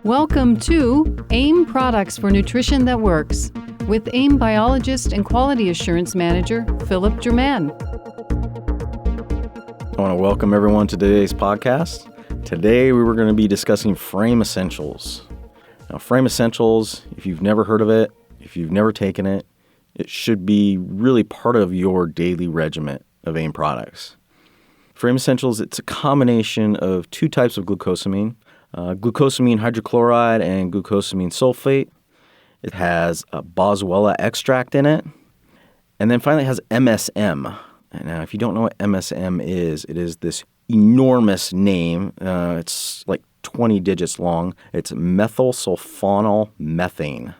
Welcome to AIM Products for Nutrition That Works with AIM Biologist and Quality Assurance Manager, Philip German. I want to welcome everyone to today's podcast. Today we were going to be discussing Frame Essentials. Now, Frame Essentials, if you've never heard of it, if you've never taken it, it should be really part of your daily regimen of AIM products. Frame Essentials, it's a combination of two types of glucosamine, glucosamine hydrochloride and glucosamine sulfate. It has a Boswellia Extract in it. And then finally it has MSM. Now, if you don't know what MSM is, it is this enormous name. It's like 20 digits long. It's methylsulfonyl methane.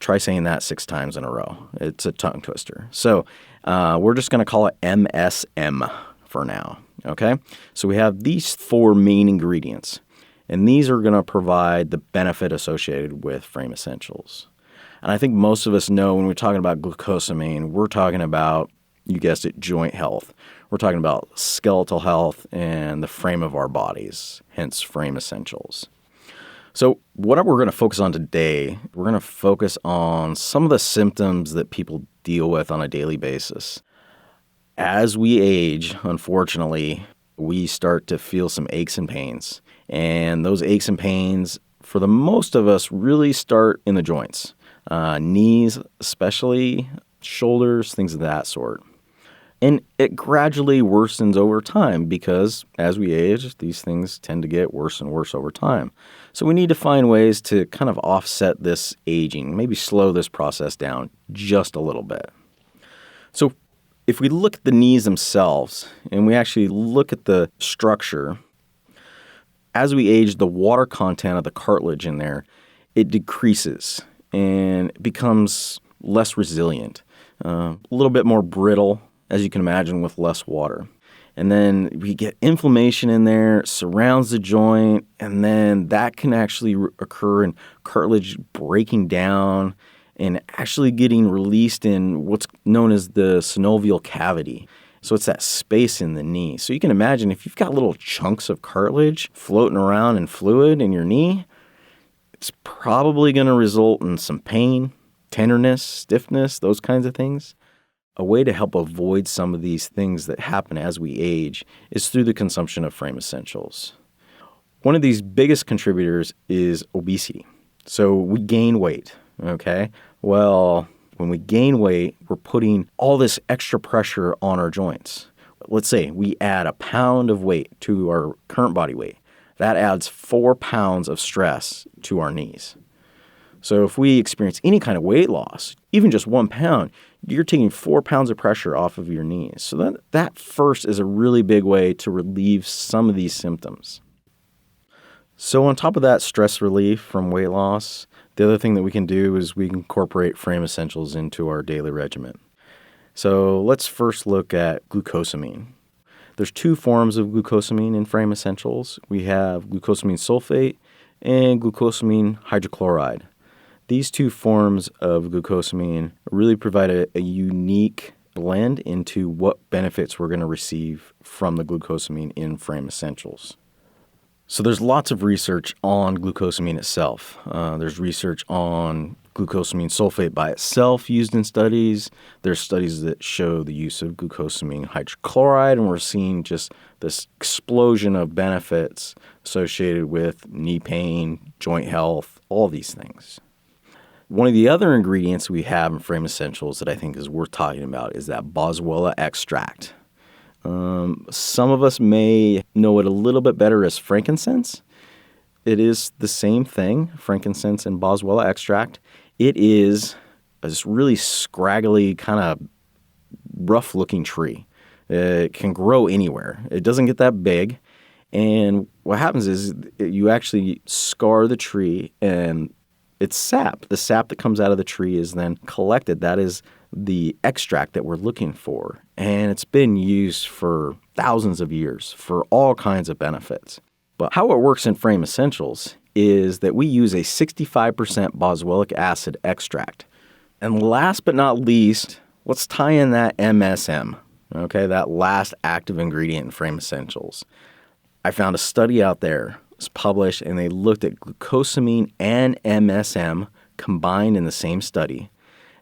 Try saying that 6 times in a row. It's a tongue twister. So we're just going to call it MSM for now. Okay? So we have these 4 main ingredients. And these are going to provide the benefit associated with Frame Essentials. And I think most of us know when we're talking about glucosamine, we're talking about, you guessed it, joint health. We're talking about skeletal health and the frame of our bodies, hence Frame Essentials. So what we're going to focus on today, we're going to focus on some of the symptoms that people deal with on a daily basis. As we age, unfortunately, we start to feel some aches and pains. And those aches and pains, for the most of us, really start in the joints. Knees especially, shoulders, things of that sort. And it gradually worsens over time because as we age, these things tend to get worse and worse over time. So we need to find ways to kind of offset this aging, maybe slow this process down just a little bit. So if we look at the knees themselves and we actually look at the structure, as we age, the water content of the cartilage in there, it decreases and becomes less resilient, a little bit more brittle, as you can imagine, with less water. And then we get inflammation in there, surrounds the joint, and then that can actually occur in cartilage breaking down and actually getting released in what's known as the synovial cavity. So it's that space in the knee. So you can imagine if you've got little chunks of cartilage floating around in fluid in your knee, it's probably going to result in some pain, tenderness, stiffness, those kinds of things. A way to help avoid some of these things that happen as we age is through the consumption of Frame Essentials. One of these biggest contributors is obesity. So we gain weight, okay? Well, when we gain weight, we're putting all this extra pressure on our joints. Let's say we add a pound of weight to our current body weight. That adds 4 pounds of stress to our knees. So if we experience any kind of weight loss, even just 1 pound, you're taking 4 pounds of pressure off of your knees. So that first is a really big way to relieve some of these symptoms. So on top of that stress relief from weight loss, the other thing that we can do is we can incorporate Frame Essentials into our daily regimen. So let's first look at glucosamine. There's 2 forms of glucosamine in Frame Essentials. We have glucosamine sulfate and glucosamine hydrochloride. These 2 forms of glucosamine really provide a unique blend into what benefits we're going to receive from the glucosamine in Frame Essentials. So there's lots of research on glucosamine itself. There's research on glucosamine sulfate by itself used in studies. There's studies that show the use of glucosamine hydrochloride, and we're seeing just this explosion of benefits associated with knee pain, joint health, all these things. One of the other ingredients we have in Frame Essentials that I think is worth talking about is that Boswellia Extract. Some of us may know it a little bit better as frankincense. It is the same thing, frankincense and Boswellia Extract. It is this really scraggly, kind of rough-looking tree. It can grow anywhere. It doesn't get that big. And what happens is you actually scar the tree and it's sap. The sap that comes out of the tree is then collected. That is the extract that we're looking for. And it's been used for thousands of years for all kinds of benefits. But how it works in Frame Essentials is that we use a 65% boswellic acid extract. And last but not least, let's tie in that MSM, okay, that last active ingredient in Frame Essentials. I found a study out there was published, and they looked at glucosamine and MSM combined in the same study.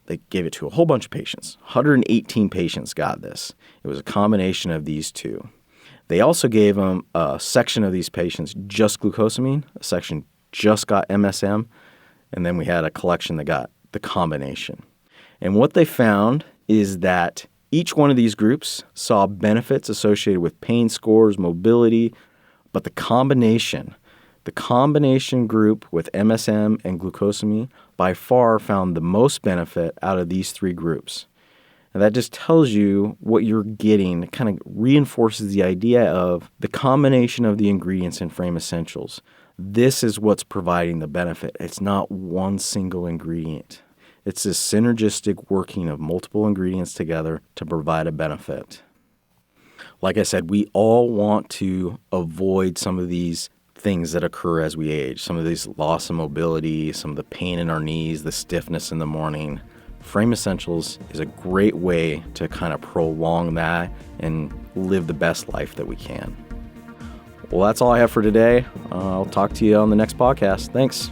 They gave it to a whole bunch of patients. 118 patients got this. It was a combination of these two. They also gave them a section of these patients just glucosamine, a section just got MSM, and then we had a collection that got the combination. And what they found is that each one of these groups saw benefits associated with pain scores, mobility, but the combination group with MSM and glucosamine by far found the most benefit out of these three groups. And that just tells you what you're getting. It kind of reinforces the idea of the combination of the ingredients in Frame Essentials. This is what's providing the benefit. It's not one single ingredient. It's this synergistic working of multiple ingredients together to provide a benefit. Like I said, we all want to avoid some of these things that occur as we age, some of these loss of mobility, some of the pain in our knees, the stiffness in the morning. Frame Essentials is a great way to kind of prolong that and live the best life that we can. Well, that's all I have for today. I'll talk to you on the next podcast. Thanks.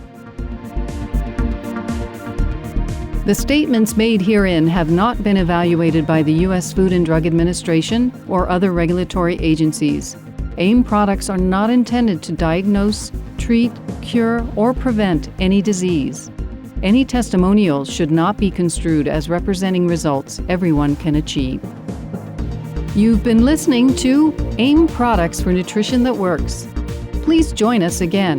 The statements made herein have not been evaluated by the U.S. Food and Drug Administration or other regulatory agencies. AIM products are not intended to diagnose, treat, cure, or prevent any disease. Any testimonials should not be construed as representing results everyone can achieve. You've been listening to AIM Products for Nutrition That Works. Please join us again.